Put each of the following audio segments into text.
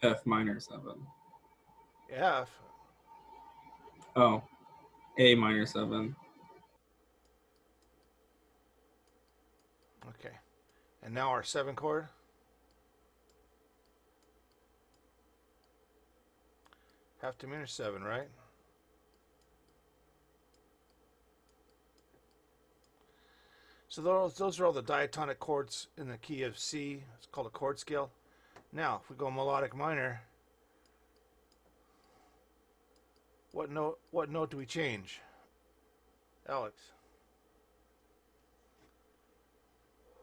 F minor 7. F. Oh, A minor 7. Okay. And now our 7 chord. Half diminished 7, right? So those are all the diatonic chords in the key of C. It's called a chord scale. Now, if we go melodic minor, what note do we change? Alex.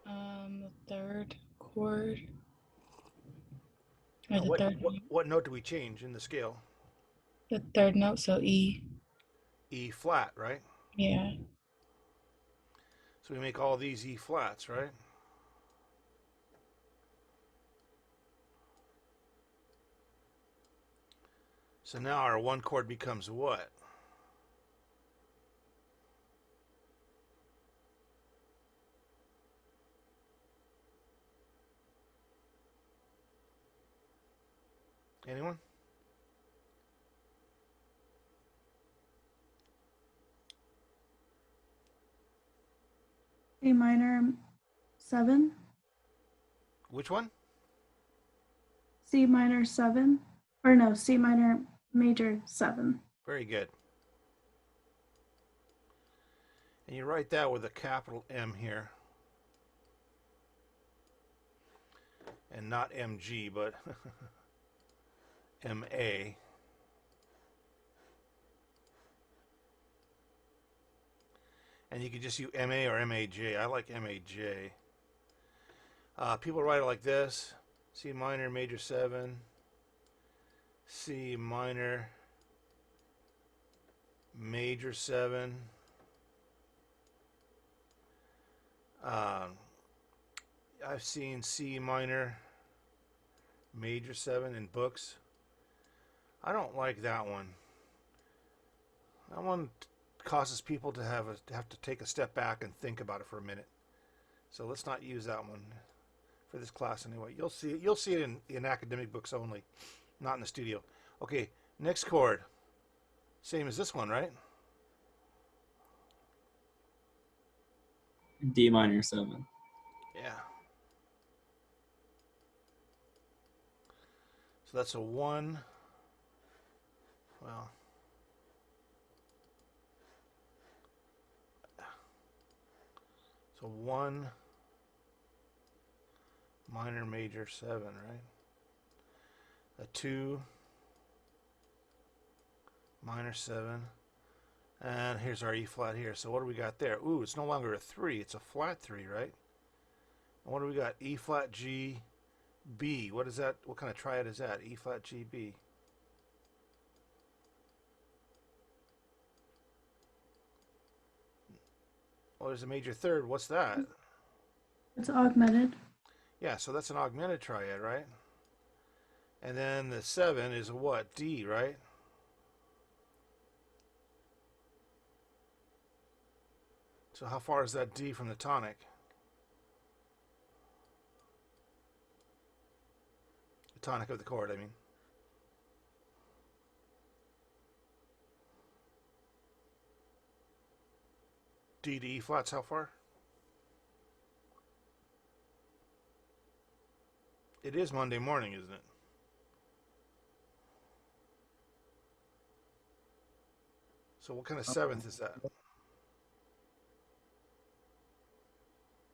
The third chord. Or the What, third what what note do we change in the scale? the third note, so E. E flat, right? Yeah. So we make all these E flats, right? So now our 1 chord becomes what? Anyone? A minor 7. Which one? C minor 7. Or no, C minor major 7. Very good. And you write that with a capital M here. And not MG, but MA. And you can just use MA or MAJ. I like MAJ. People write it like this. C minor, major 7. C minor, major 7. I've seen C minor, major 7 in books. I don't like that one. That one causes people to have to take a step back and think about it for a minute. So let's not use that one for this class anyway. You'll see it in academic books only, not in the studio. Okay, next chord. Same as this one, right? D minor 7. Yeah. So that's a 1. Well, so 1 minor major 7, right? A 2 minor 7. And here's our E flat here. So what do we got there? Ooh, it's no longer a 3. It's a flat 3, right? And what do we got? E flat G B. What is that? What kind of triad is that? E flat G B. Well, there's a major third. What's that? It's augmented. Yeah, so that's an augmented triad, right? And then the 7 is a what? D, right? So how far is that D from the tonic? The tonic of the chord, I mean. D to E flats, how far? It is Monday morning, isn't it? So what kind of 7th is that?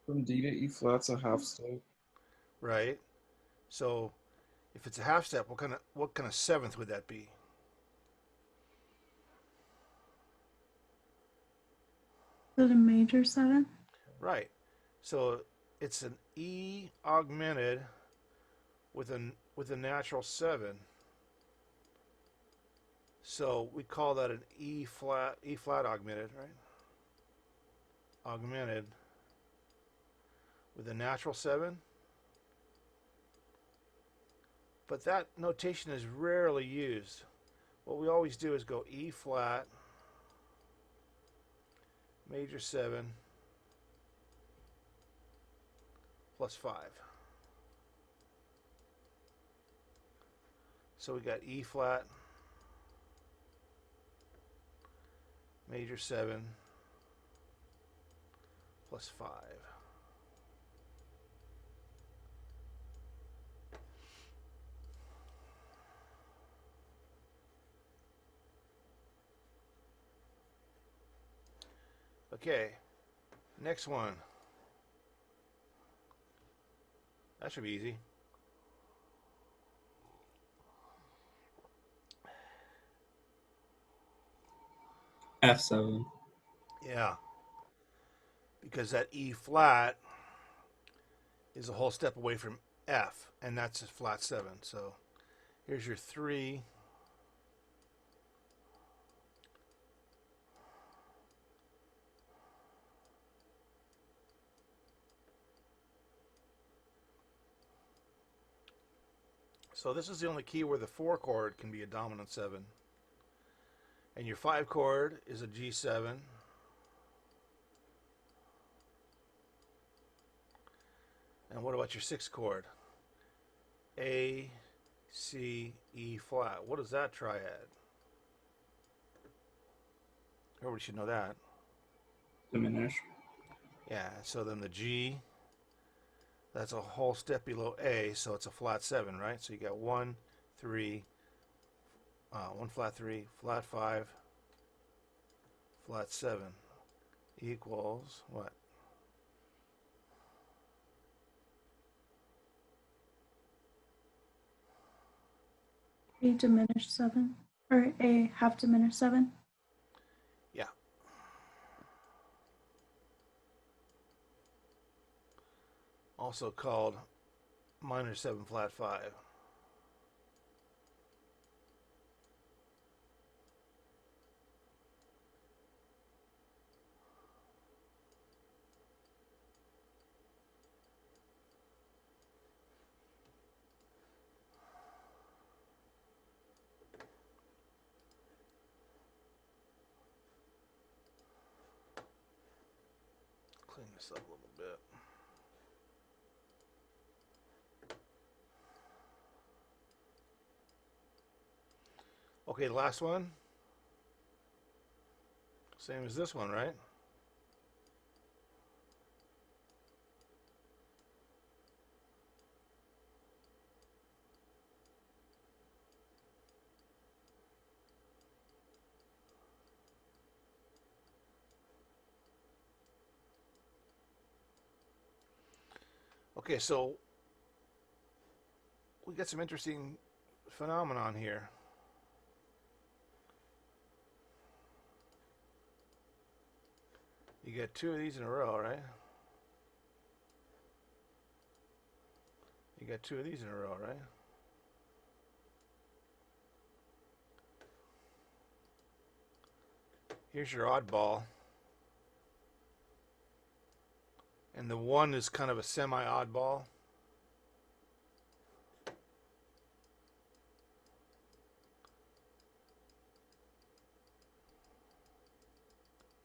From D to E flat's a half step. Right. So if it's a half step, what kind of 7th would that be? Is it a major 7? Right. So it's an E augmented with a natural 7. So we call that an E flat augmented, right? Augmented with a natural 7. But that notation is rarely used. What we always do is go E flat, major 7, plus 5. So we got E flat, major 7, plus 5. Okay, next one. That should be easy. F7. Yeah, because that E flat is a whole step away from F, and that's a flat 7. So here's your 3. So this is the only key where the 4 chord can be a dominant 7. And your 5 chord is a G7. And what about your 6 chord? A, C, E flat. What is that triad? Everybody should know that. Diminish. Yeah, so then the G, that's a whole step below A, so it's a flat 7, right? So you got 1, 3, 1 flat 3, flat 5, flat 7 equals what? A diminished 7, or A half diminished 7. Yeah. Also called minor 7 flat 5. Clean this up a little bit. Okay, the last one. Same as this one, right? Okay, so we got some interesting phenomenon here. You get 2 of these in a row, right? You got 2 of these in a row, right? Here's your oddball. And the 1 is kind of a semi-oddball.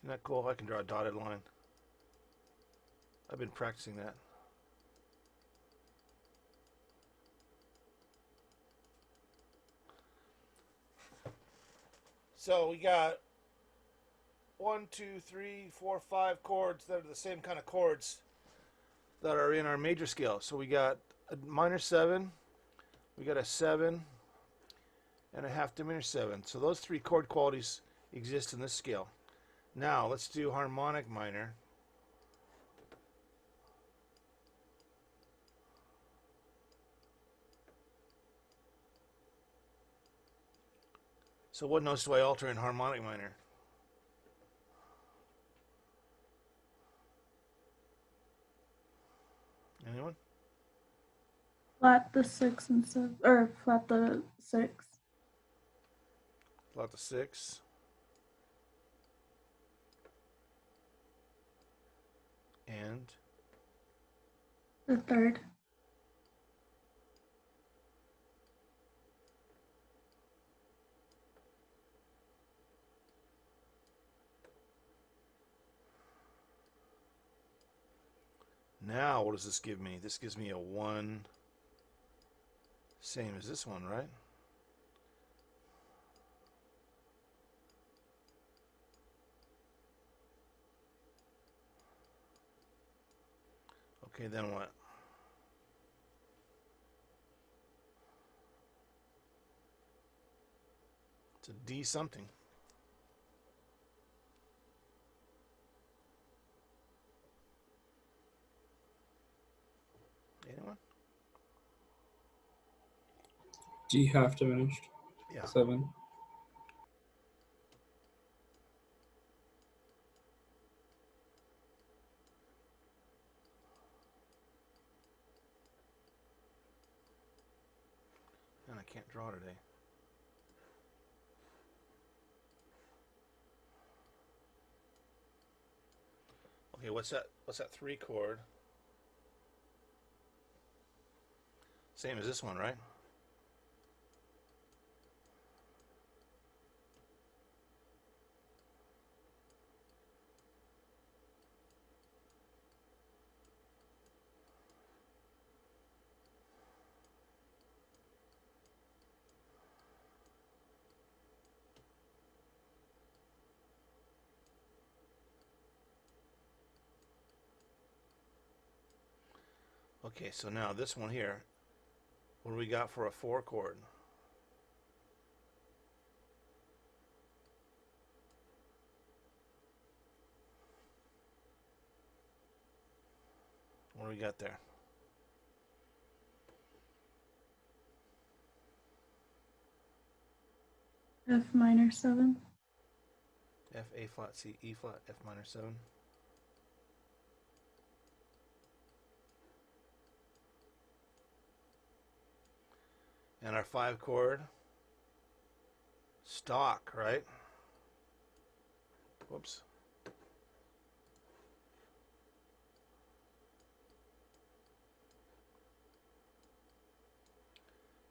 Isn't that cool? I can draw a dotted line. I've been practicing that. So we got 1, 2, 3, 4, 5 chords that are the same kind of chords that are in our major scale. So we got a minor 7, we got a 7, and a half diminished 7. So those 3 chord qualities exist in this scale. Now let's do harmonic minor. So what notes do I alter in harmonic minor? Anyone? Flat the 6 and 7, or flat the 6. Flat the 6. And The 3rd. now what does this give me? This gives me a 1, same as this one, right? Okay, then what? It's a D something. Anyone? D half diminished. Yeah. 7. And I can't draw today. Okay, what's that? What's that 3 chord? Same as this one, right? Okay, so now this one here, what do we got for a 4 chord? What do we got there? F minor 7. F, A flat, C, E flat, F minor 7. And our 5 chord, stock, right? Whoops.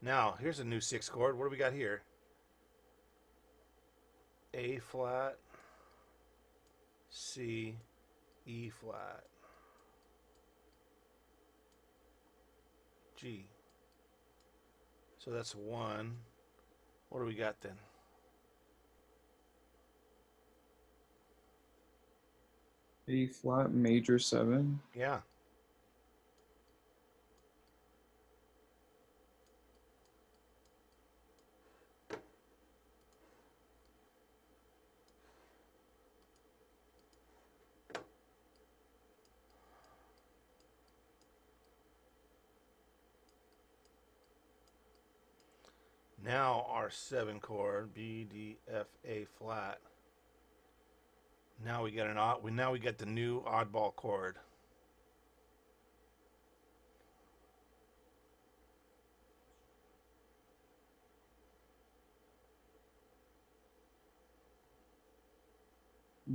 Now, here's a new 6 chord. What do we got here? A flat, C, E flat, G. So that's 1. What do we got then? A flat major 7. Yeah. Now our 7 chord, B, D, F, A flat. Now we get an odd. Now we get the new oddball chord.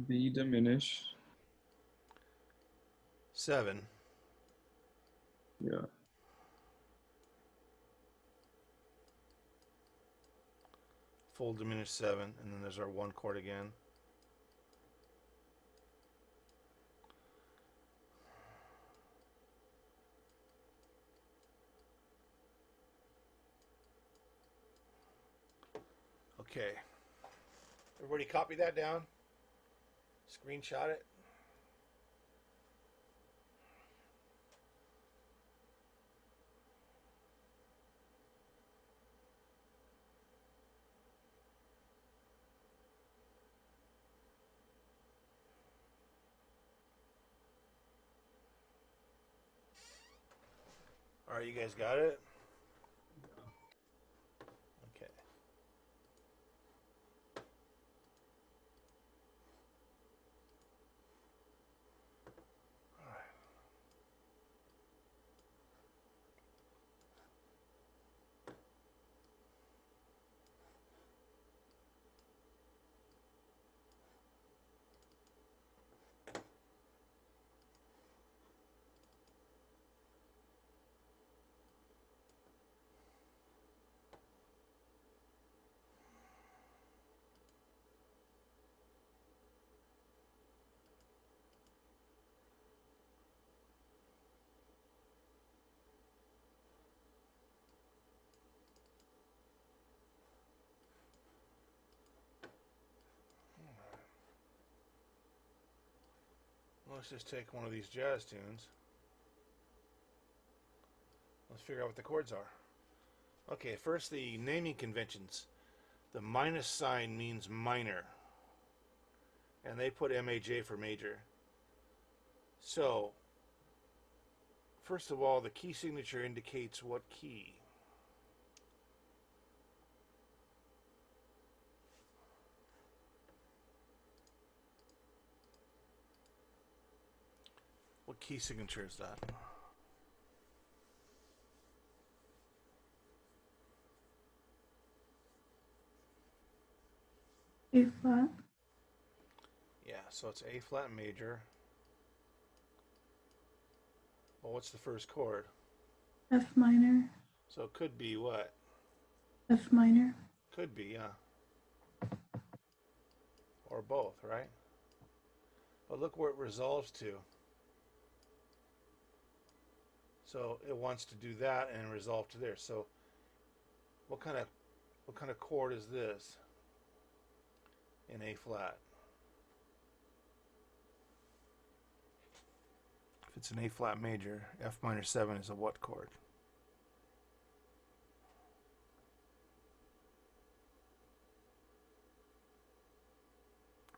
B diminished. 7. Yeah. Full diminished 7, and then there's our 1 chord again. Okay. Everybody copy that down. Screenshot it. All right, you guys got it? Okay. All right. Let's just take one of these jazz tunes. Let's figure out what the chords are. Okay, first the naming conventions. The minus sign means minor, and they put MAJ for major. So, first of all, the key signature indicates what key. What key signature is that? A flat. Yeah, so it's A flat major. Well, what's the first chord? F minor. So it could be what? F minor. Could be, yeah. Or both, right? But look where it resolves to. So it wants to do that and resolve to there. So what kind of chord is this in A flat? If it's an A flat major, F minor 7 is a what chord?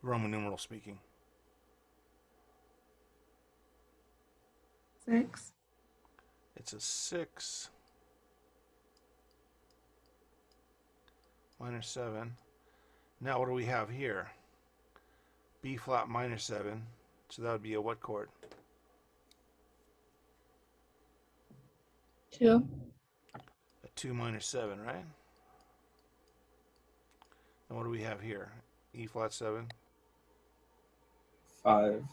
Roman numeral speaking. 6. It's a 6 minor 7. Now what do we have here? B flat minor 7. So that would be a what chord? 2. A 2 minor 7, right? And what do we have here? E flat 7. 5,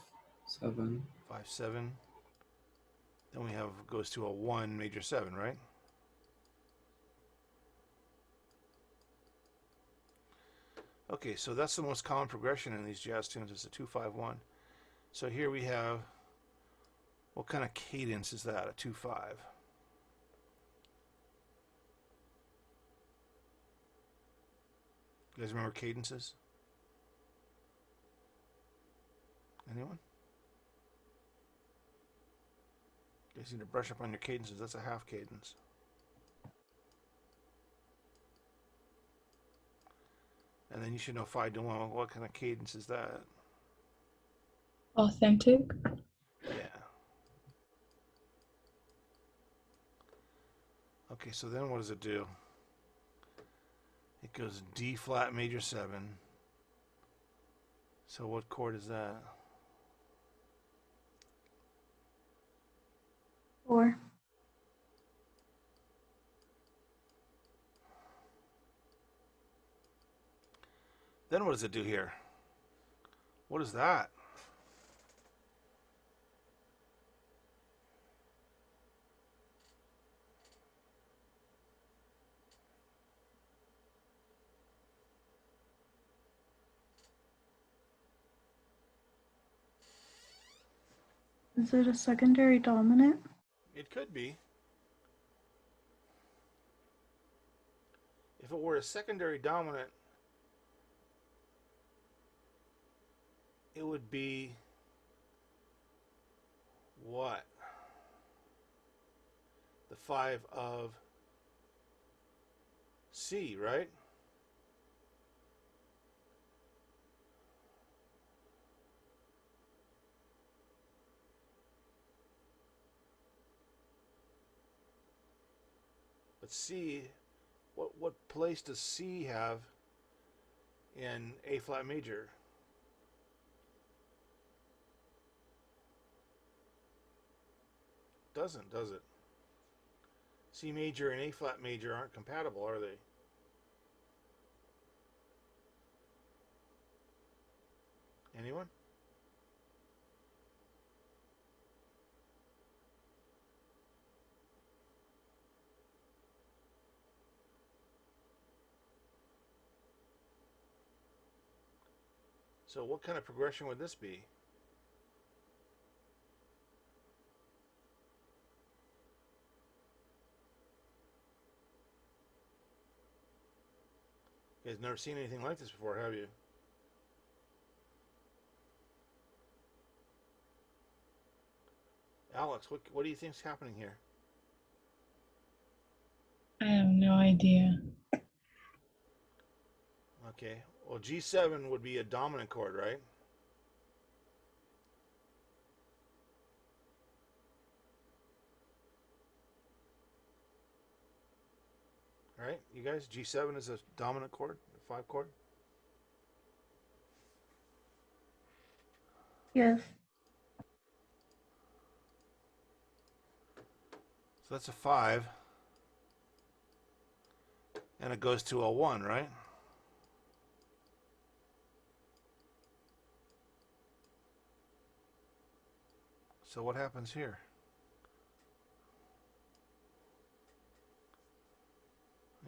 7. 5, 7. Then we have, goes to a 1 major 7, right? Okay, so that's the most common progression in these jazz tunes is a 2-5-1. So here we have, what kind of cadence is that? A 2-5. You guys remember cadences? Anyone? You guys need to brush up on your cadences. That's a half cadence. And then you should know 5-1. What kind of cadence is that? Authentic. Yeah. Okay, so then what does it do? It goes D flat major 7. So what chord is that? 4. Then what does it do here? What is that? Is it a secondary dominant? It could be. If it were a secondary dominant, it would be what? The 5 of C, right? But C, what place does C have in A flat major? Doesn't, does it? C major and A flat major aren't compatible, are they? Anyone? So what kind of progression would this be? You guys never seen anything like this before, have you? Alex, what do you think's happening here? No idea. Okay. Well, G7 would be a dominant chord, right? Right? You guys, G7 is a dominant chord, a 5 chord. Yes. So that's a 5. And it goes to a 1, right? So what happens here?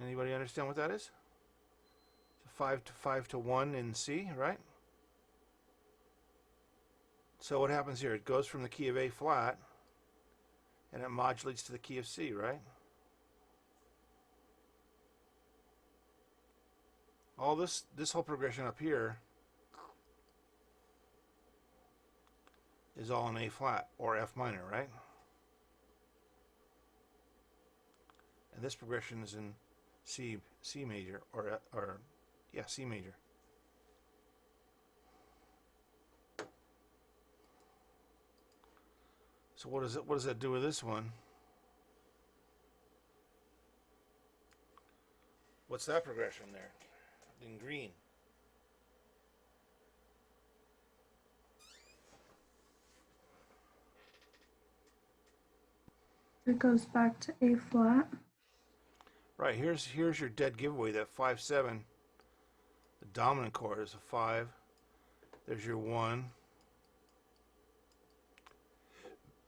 Anybody understand what that is? It's a 5 to 1 in C, right? So what happens here? It goes from the key of A flat and it modulates to the key of C, right? All this whole progression up here is all in A flat or F minor, right? And this progression is in C major or yeah, C major. So what does that do with this one? What's that progression there in green? It goes back to A flat. Right, here's your dead giveaway, that 5-7. The dominant chord is a 5. There's your 1.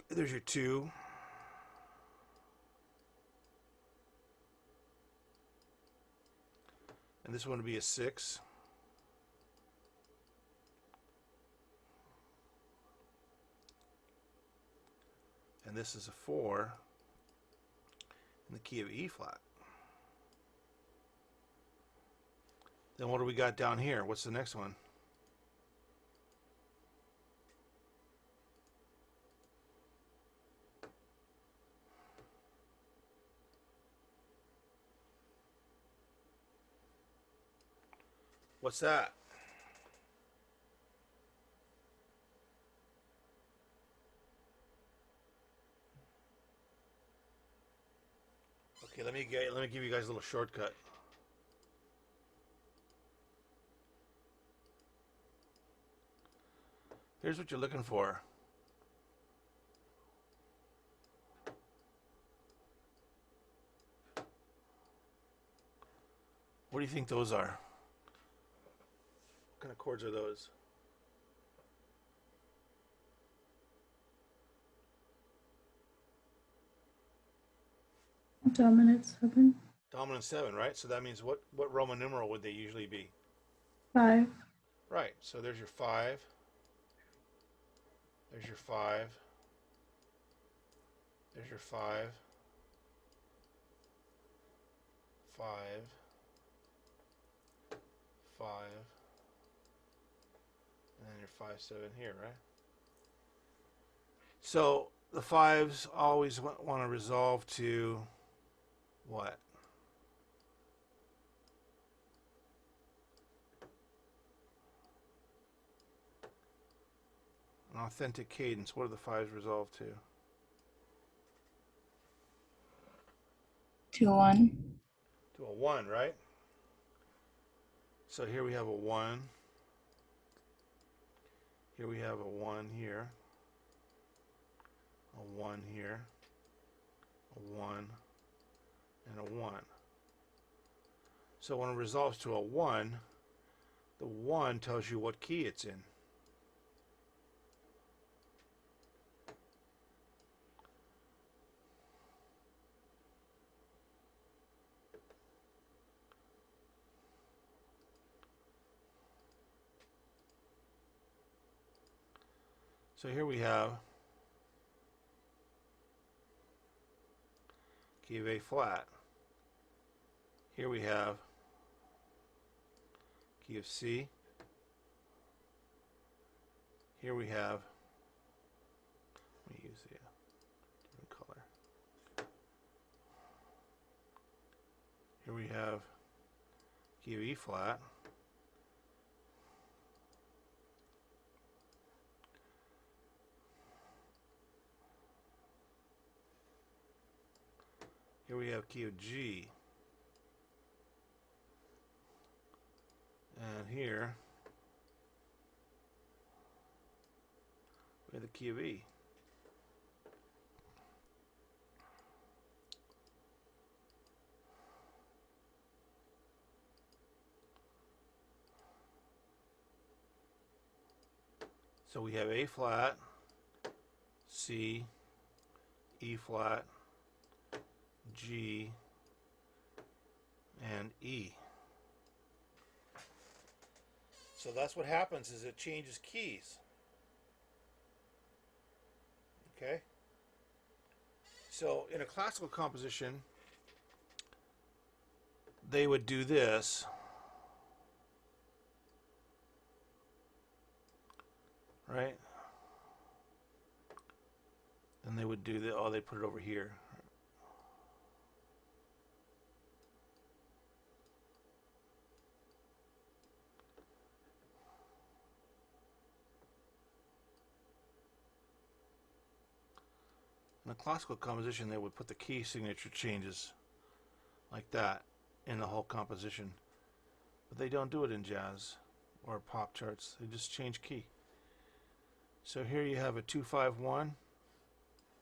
There's your 2. And this one would be a 6. And this is a 4 in the key of E flat. Then what do we got down here? What's the next one? What's that? Okay, let me give you guys a little shortcut. Here's what you're looking for. What do you think those are? What kind of chords are those? Dominant 7. Dominant 7, right? So that means what Roman numeral would they usually be? 5. Right, so there's your 5. There's your 5. There's your 5. 5. 5. And then your 5-7 here, right? So the 5s always want to resolve to what? An authentic cadence. What do the 5s resolve to? To 1. To a 1, right? So here we have a 1. Here we have a 1 here. A 1 here. A 1. And a 1. So when it resolves to a 1, the 1 tells you what key it's in. So here we have key of A flat. Here we have key of C. Here we have, let me use the different color. Here we have key of E flat. Here we have key of G. And here we have the key of E. So we have A flat, C, E flat, G, and E. So that's what happens, is it changes keys. Okay? So in a classical composition, they would do this. Right? Then they would do the, oh, they put it over here. In a classical composition, they would put the key signature changes like that in the whole composition. But they don't do it in jazz or pop charts. They just change key. So here you have a 2-5-1.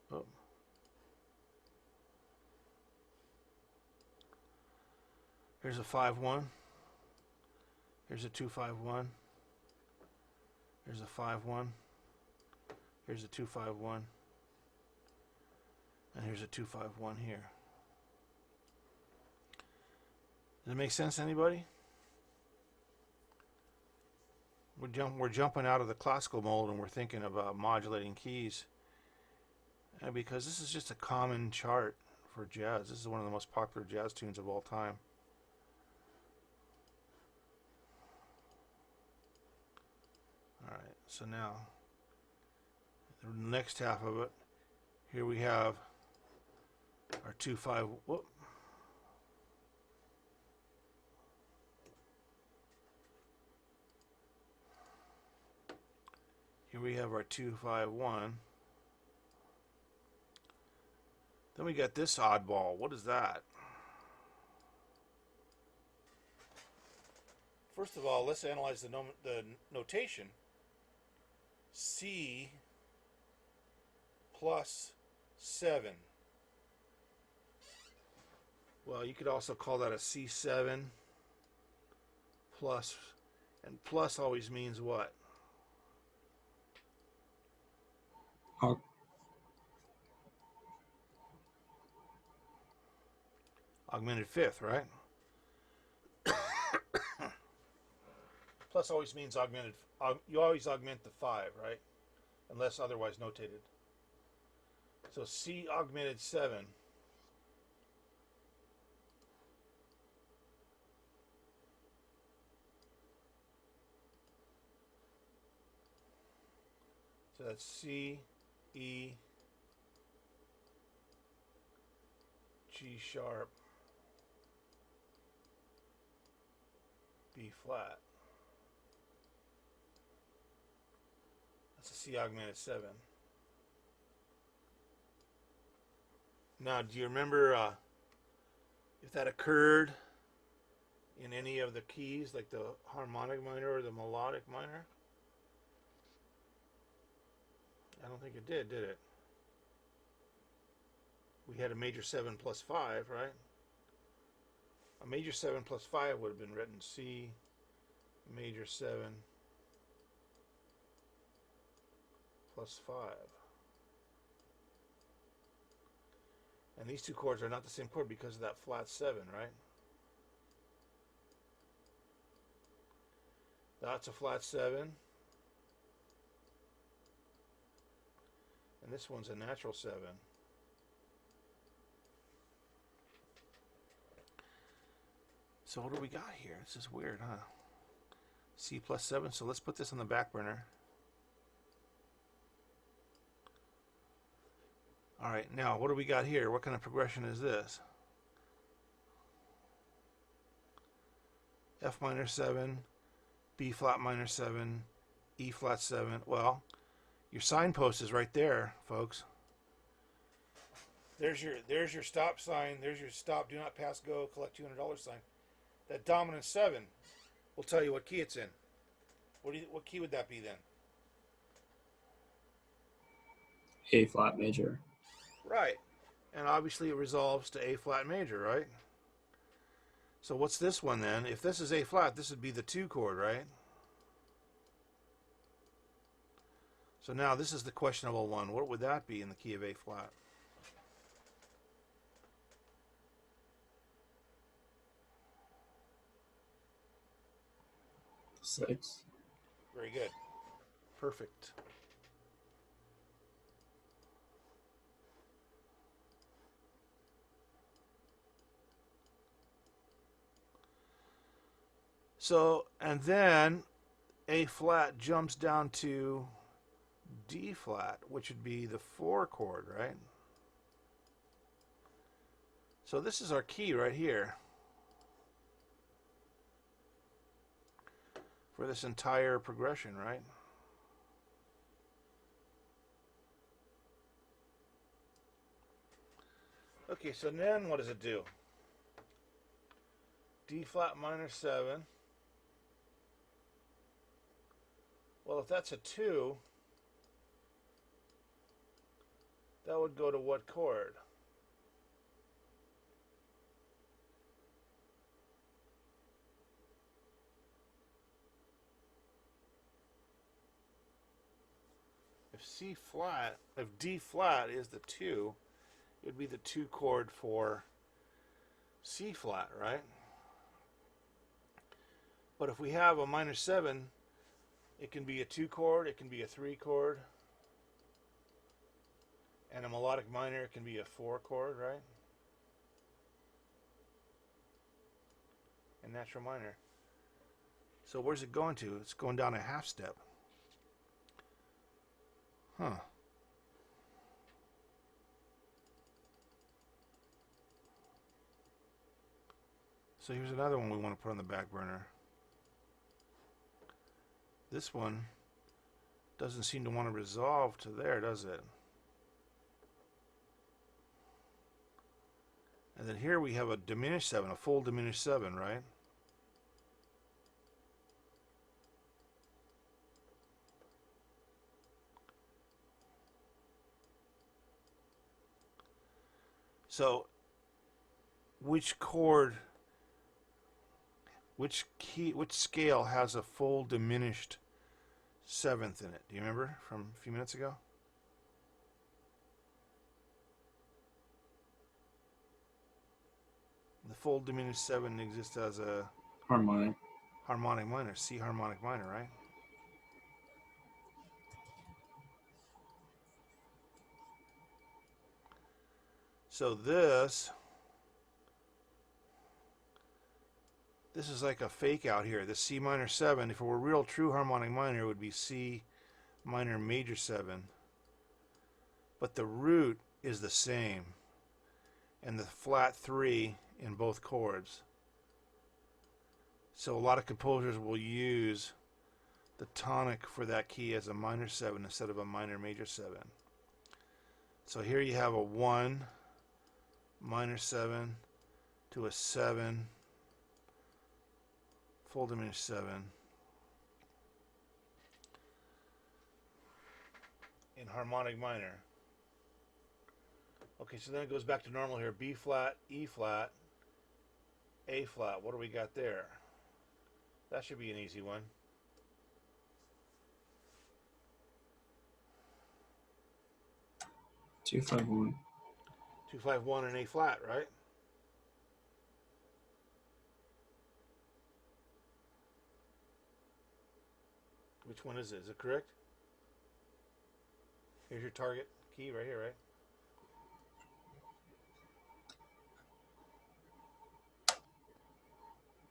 Oh. Here's a 5-1. Here's a 2-5-1. Here's a 5-1. Here's a 2-5-1. And here's a 2-5-1 here. Does it make sense to anybody? We're jumping out of the classical mold and we're thinking about modulating keys. And because this is just a common chart for jazz. This is one of the most popular jazz tunes of all time. Alright, so now the next half of it, here we have our 2-5, whoop. Here we have our 2-5-1. Then we got this oddball. What is that? First of all, let's analyze the notation. C plus 7. Well, you could also call that a C7 plus, and plus always means what? Augmented fifth, right? Plus always means augmented. You always augment the 5, right? Unless otherwise notated. So C augmented 7. So that's C, E, G sharp, B flat. That's a C augmented 7. Now, do you remember if that occurred in any of the keys, like the harmonic minor or the melodic minor? I don't think it did it? We had a major 7 plus 5, right? A major 7 plus 5 would have been written C major 7 plus 5. And these two chords are not the same chord because of that flat 7, right? That's a flat 7. And this one's a natural 7. So what do we got here? This is weird, huh? C plus 7. So let's put this on the back burner. All right, now what do we got here? What kind of progression is this? F minor 7, B flat minor 7, E flat 7. Well, your signpost is right there, folks. There's your stop sign. There's your stop, do not pass, go, collect $200 sign. That dominant 7 will tell you what key it's in. What key would that be then? A flat major. Right. And obviously it resolves to A flat major, right? So what's this one then? If this is A flat, this would be the 2 chord, right? So now this is the questionable one. What would that be in the key of A flat? Six. Very good. Perfect. So, and then A flat jumps down to D flat, which would be the 4 chord, right? So this is our key right here for this entire progression, right? Okay, so then what does it do? D flat minor 7. Well, if that's a 2, that would go to what chord? If D flat is the 2, it would be the 2 chord for C flat, right? But if we have a minor 7, it can be a 2 chord, it can be a 3 chord, and a melodic minor can be a 4 chord, right? And natural minor. So where's it going to? It's going down a half step. Huh. So here's another one we want to put on the back burner. This one doesn't seem to want to resolve to there, does it? And then here we have a diminished 7, a full diminished 7, right? So which chord, which key, which scale has a full diminished 7th in it? Do you remember from a few minutes ago? The full diminished 7 exists as a Harmonic. harmonic minor, C harmonic minor, right? So this is like a fake out here. The C minor 7, if it were real true harmonic minor, it would be C minor major 7. But the root is the same, and the flat 3 in both chords. So a lot of composers will use the tonic for that key as a minor 7 instead of a minor major 7. So here you have a 1 minor 7 to a 7 full diminished 7 in harmonic minor. Okay, so then it goes back to normal here. B flat, E flat, A flat. What do we got there? That should be an easy one. Two, five, one. 251 and A flat, right? Which one is it? Is it correct? Here's your target key right here, right?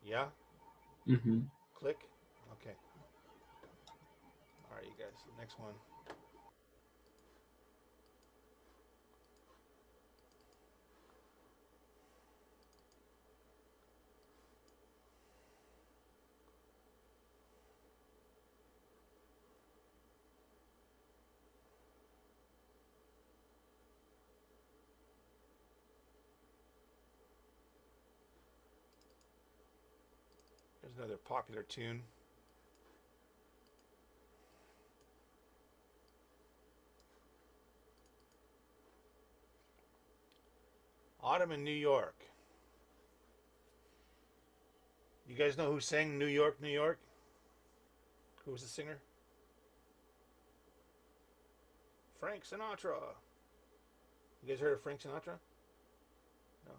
Yeah? Mm-hmm. Click? Okay. Alright, you guys. Next one. There's another popular tune. Autumn in New York. You guys know who sang New York, New York? Who was the singer? Frank Sinatra. You guys heard of Frank Sinatra? No.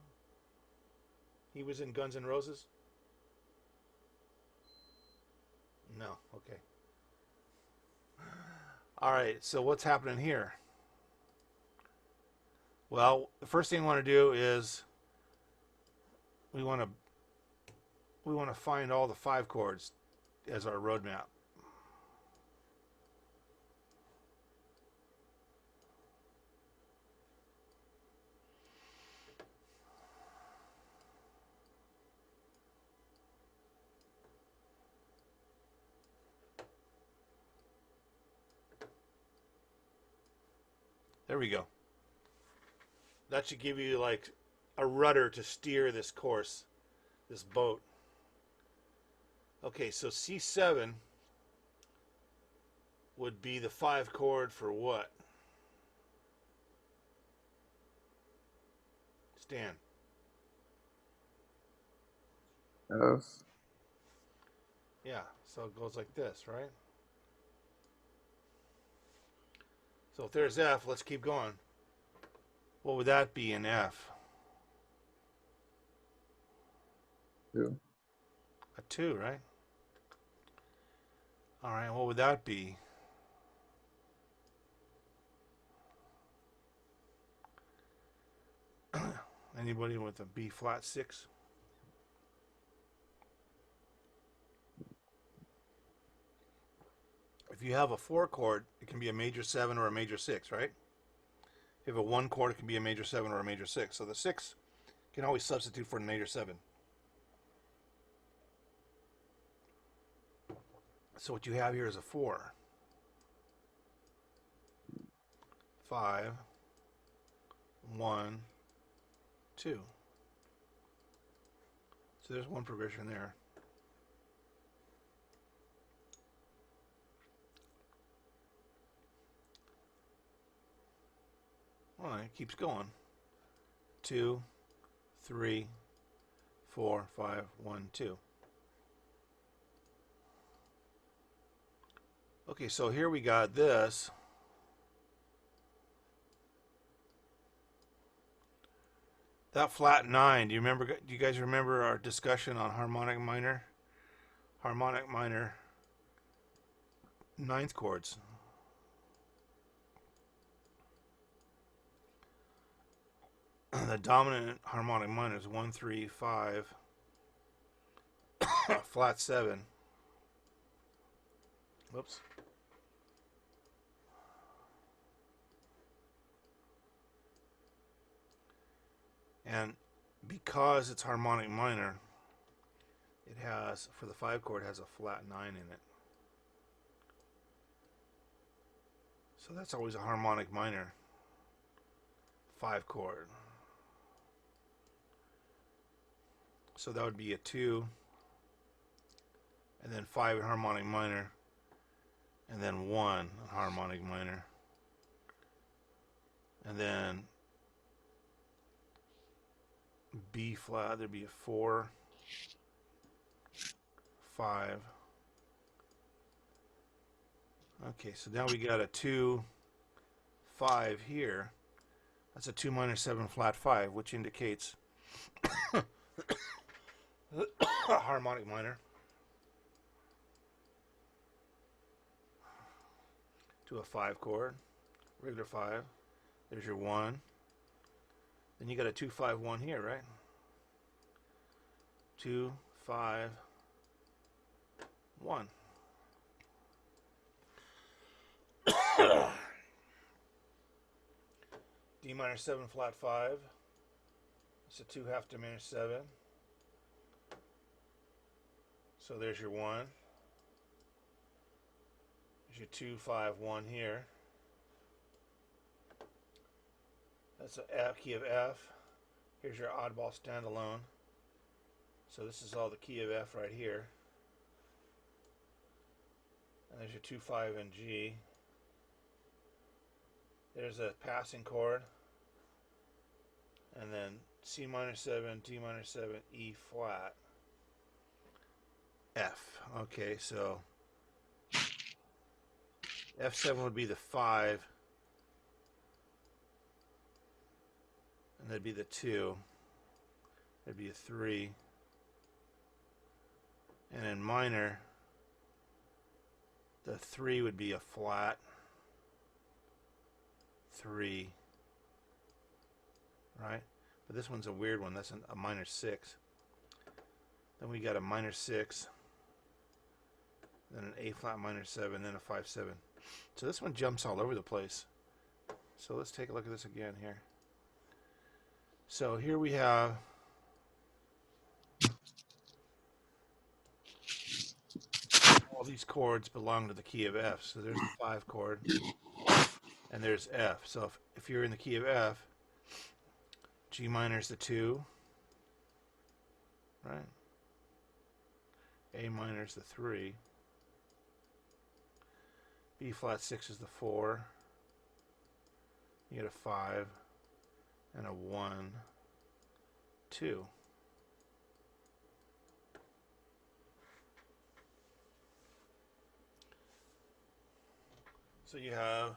He was in Guns N' Roses? No. Okay. All right. So what's happening here? Well, the first thing we want to do is we want to find all the 5 chords as our roadmap. There we go. That should give you like a rudder to steer this course, this boat. Okay, so C7 would be the 5 chord for what? Stan. F. Yeah, so it goes like this, right? So if there's F, let's keep going. What would that be in F? 2. A 2, right? All right, what would that be? Anybody with a B flat 6? If you have a 4 chord, it can be a major 7 or a major 6, right? If you have a 1 chord, it can be a major 7 or a major 6. So the 6 can always substitute for a major 7. So what you have here is a 4. 5, 1, 2. So there's one progression there. All right, it keeps going. 2, 3, 4, 5, 1, 2. Okay, so here we got this. That flat 9, do you guys remember our discussion on harmonic minor? Harmonic minor 9th chords. The dominant harmonic minor is 1, 3, 5, flat 7. Whoops. And because it's harmonic minor, it has, for the 5 chord, has a flat 9 in it. So that's always a harmonic minor 5 chord. So that would be a 2, and then 5 in harmonic minor, and then 1 in harmonic minor, and then B flat, there'd be a 4, 5. Okay, so now we got a 2, 5 here. That's a 2 minor 7 flat 5, which indicates harmonic minor. To a 5 chord, regular 5. There's your 1. Then you got a 2, 5, 1 here, right? 2, 5, 1. D minor 7 flat 5. It's a 2 half diminished 7. So there's your 1. There's your 2, 5, 1 here. That's an F, key of F. Here's your oddball standalone. So this is all the key of F right here. And there's your 2-5 and G. There's a passing chord. And then C minor 7, D minor 7, E flat, F. Okay, so F7 would be the 5, and that'd be the 2. That'd be a 3. And in minor, the 3 would be a flat 3, right? But this one's a weird one. That's a minor 6. Then we got a minor 6, then an A flat minor 7, then a 5-7. So this one jumps all over the place. So let's take a look at this again here. So here we have all these chords belong to the key of F. So there's the 5 chord, and there's F. So if you're in the key of F, G minor is the 2, right? A minor is the 3. B flat 6 is the 4. You get a 5 and a 1, 2. So you have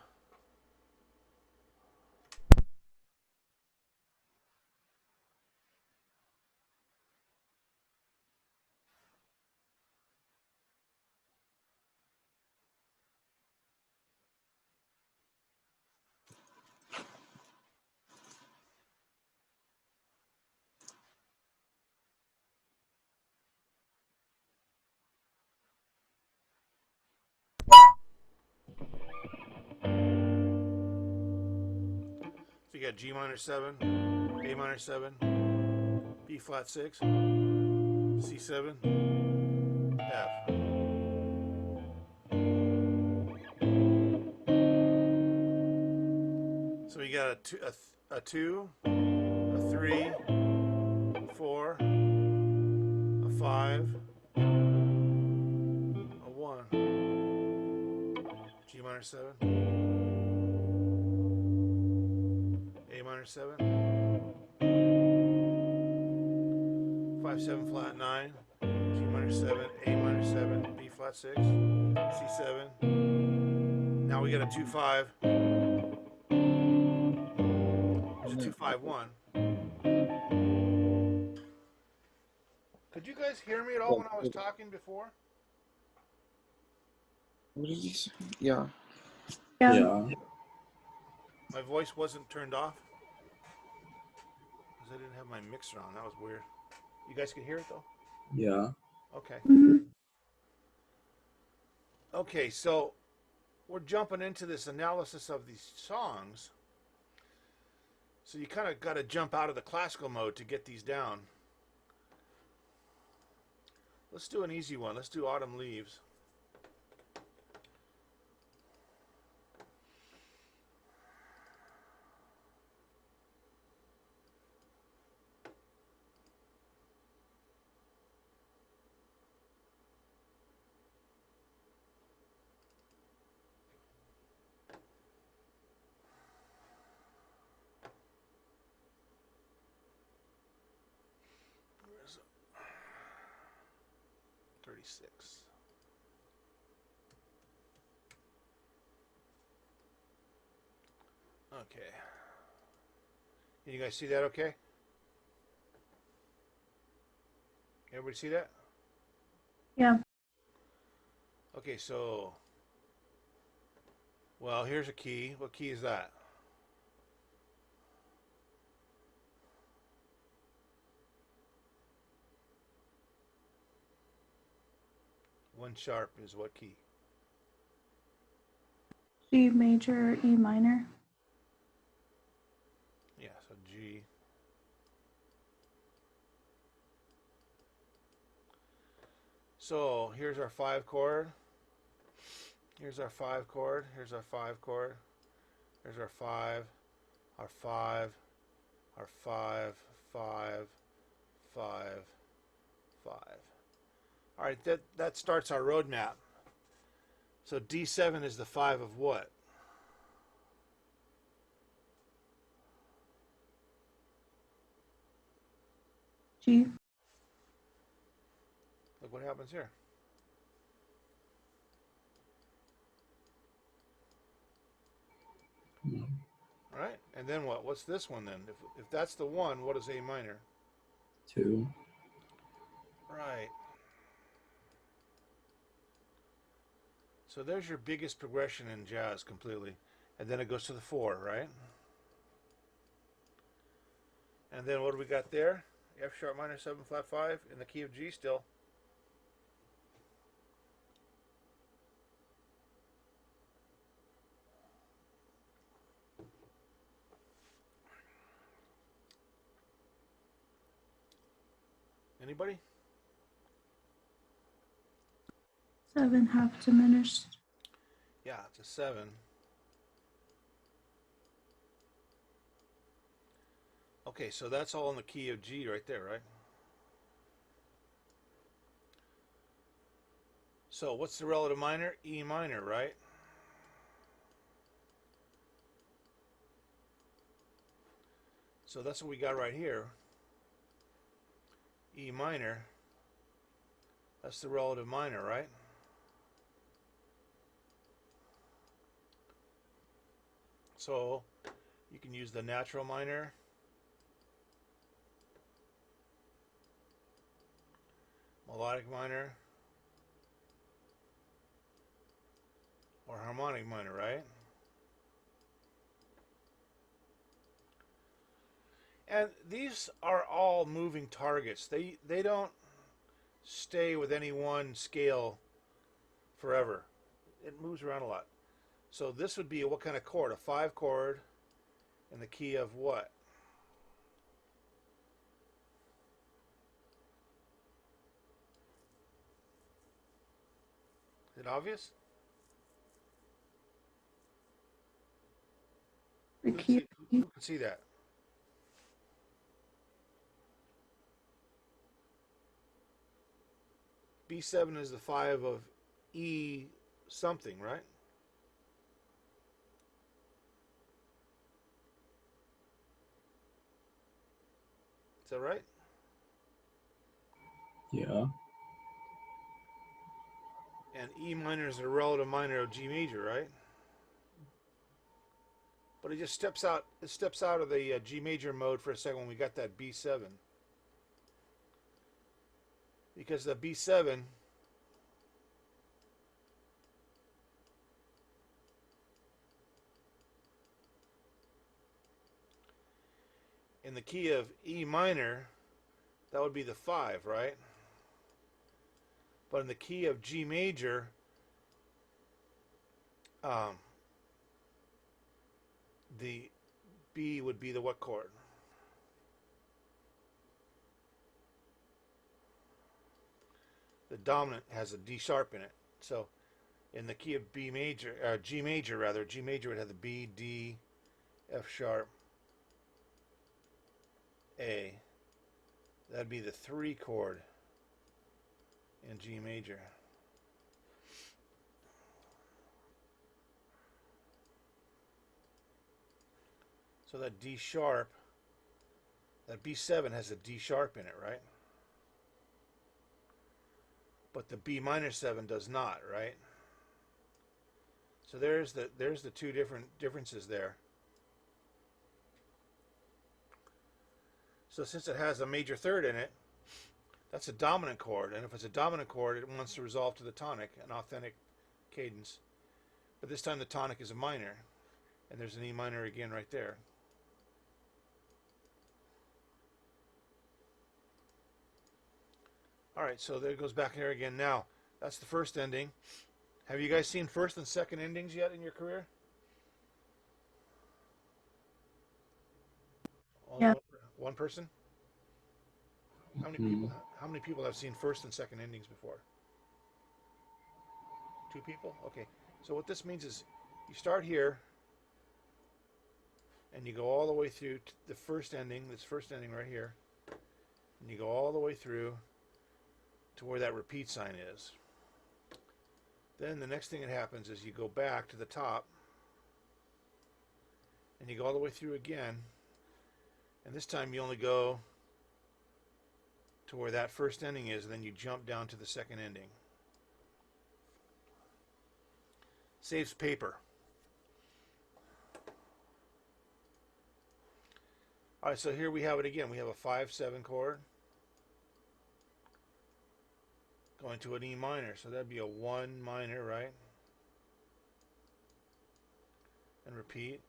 so you got G minor 7, A minor 7, B flat 6, C7, F. So you got a 2, a 3, 4, a 5, a 1, G minor 7, A minor 7, 5-7 flat 9, G minor 7, A minor 7, B flat 6, C7. Now we got a 2-5. There's a 2-5-1. Could you guys hear me at all when I was talking before? What did you say? Yeah. Yeah. Yeah. My voice wasn't turned off because I didn't have my mixer on. That was weird. You guys can hear it though? Yeah. Okay. Mhm. Okay, so we're jumping into this analysis of these songs. So you kind of got to jump out of the classical mode to get these down. Let's do an easy one. Let's do Autumn Leaves. Where is it? 36. Okay. Can you guys see that okay? Everybody see that? Yeah. Okay, so, well, here's a key. What key is that? One sharp is what key? G major, E minor. Yeah, so G. So here's our 5 chord. Here's our 5 chord. Here's our 5 chord. Here's our 5, our 5, our 5, 5, 5, 5. All right, that starts our roadmap. So D7 is the 5 of what? G. Look what happens here. No. All right, and then what? What's this one then? If that's the 1, what is A minor? 2. Right. So there's your biggest progression in jazz completely. And then it goes to the 4, right? And then what do we got there? F sharp minor 7 flat 5 in the key of G still. Anybody? 7 half diminished. Yeah, it's a 7. Okay, so that's all in the key of G right there, right? So what's the relative minor? E minor, right? So that's what we got right here. E minor. That's the relative minor, right? So you can use the natural minor, melodic minor, or harmonic minor, right? And these are all moving targets. They don't stay with any one scale forever. It moves around a lot. So this would be what kind of chord? A 5 chord in the key of what? Is it obvious? The Who can key see, of E. who can see that? B7 is the 5 of E something, right? Is that right? Yeah. And E minor is a relative minor of G major, right? But it just steps out. It steps out of the G major mode for a second when we got that B7, because the B7 in the key of E minor, that would be the 5, right? But in the key of G major, the B would be the what chord? The dominant has a D sharp in it. So in the key of B major, G major rather, G major would have the B, D, F sharp, A. That'd be the 3 chord in G major. So that D sharp, that B7 has a D sharp in it, right? But the B minor 7 does not, right? So there's the two differences there. So since it has a major third in it, that's a dominant chord, and if it's a dominant chord, it wants to resolve to the tonic, an authentic cadence. But this time the tonic is a minor, and there's an E minor again right there. All right, so there it goes back here again. Now, that's the first ending. Have you guys seen first and second endings yet in your career? Only Yeah. one person? How many Hmm. people? How many people have seen first and second endings before? 2 people? Okay. So what this means is you start here and you go all the way through to the first ending, this first ending right here, and you go all the way through to where that repeat sign is. Then the next thing that happens is you go back to the top and you go all the way through again, and this time you only go to where that first ending is, and then you jump down to the second ending. Saves paper. All right, so here we have it again. We have a 5/7 chord going to an E minor, so that'd be a 1 minor, right? And repeat.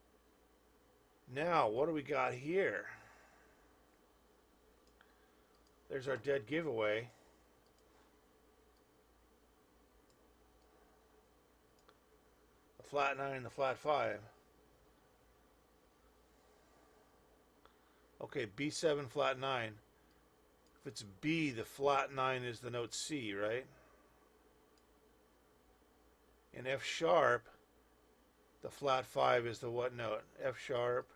Now, what do we got here? There's our dead giveaway. The flat 9 and the flat 5. Okay, B7 flat 9. If it's B, the flat 9 is the note C, right? In F sharp, the flat 5 is the what note? F sharp,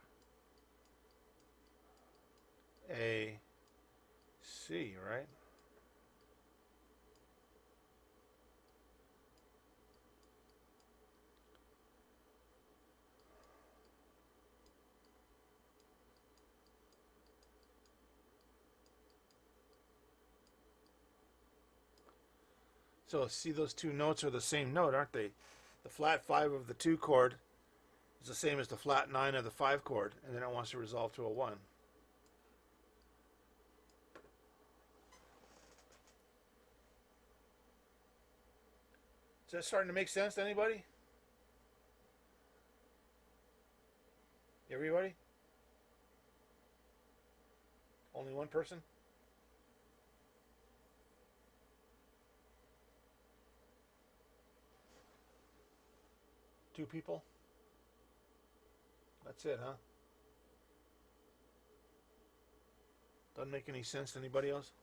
A, C, right? So see, those two notes are the same note, aren't they? The flat 5 of the 2 chord is the same as the flat 9 of the 5 chord, and then it wants to resolve to a 1. Is that starting to make sense to anybody? Everybody? Only one person? Two people? That's it, huh? Doesn't make any sense to anybody else?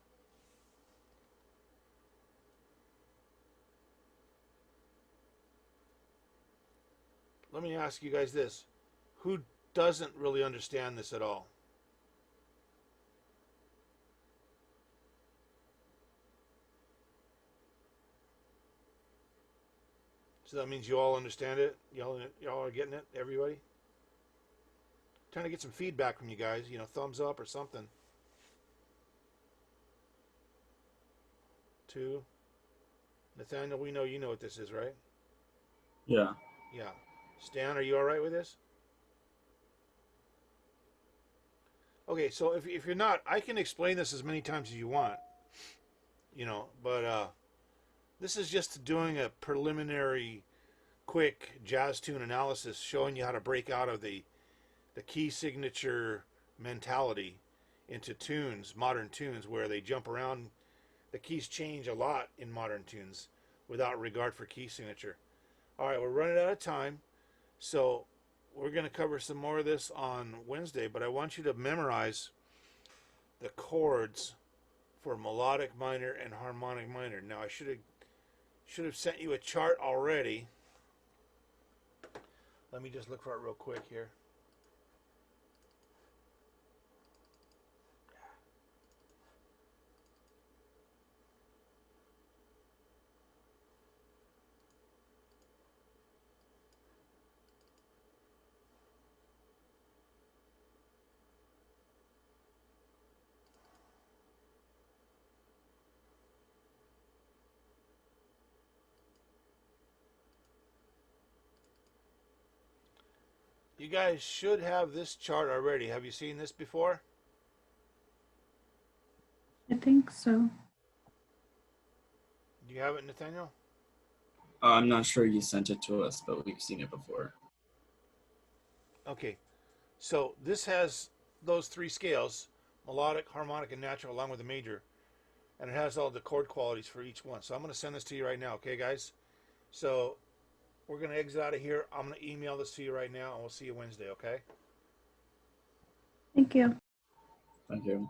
Let me ask you guys this. Who doesn't really understand this at all? So that means you all understand it? Y'all are getting it? Everybody? Trying to get some feedback from you guys. You know, thumbs up or something. 2. Nathaniel, we know you know what this is, right? Yeah. Yeah. Stan, are you all right with this? Okay, so if you're not, I can explain this as many times as you want. You know, but this is just doing a preliminary, quick jazz tune analysis, showing you how to break out of the key signature mentality into tunes, modern tunes, where they jump around. The keys change a lot in modern tunes without regard for key signature. All right, we're running out of time, so we're going to cover some more of this on Wednesday, but I want you to memorize the chords for melodic minor and harmonic minor. Now, I should have sent you a chart already. Let me just look for it real quick here. You guys should have this chart already. Have you seen this before? I think so. Do you have it, Nathaniel? I'm not sure you sent it to us, but we've seen it before. Okay. So this has those 3 scales, melodic, harmonic, and natural, along with the major. And it has all the chord qualities for each one. So I'm going to send this to you right now, okay, guys? So we're going to exit out of here. I'm going to email this to you right now, and we'll see you Wednesday, okay? Thank you. Thank you.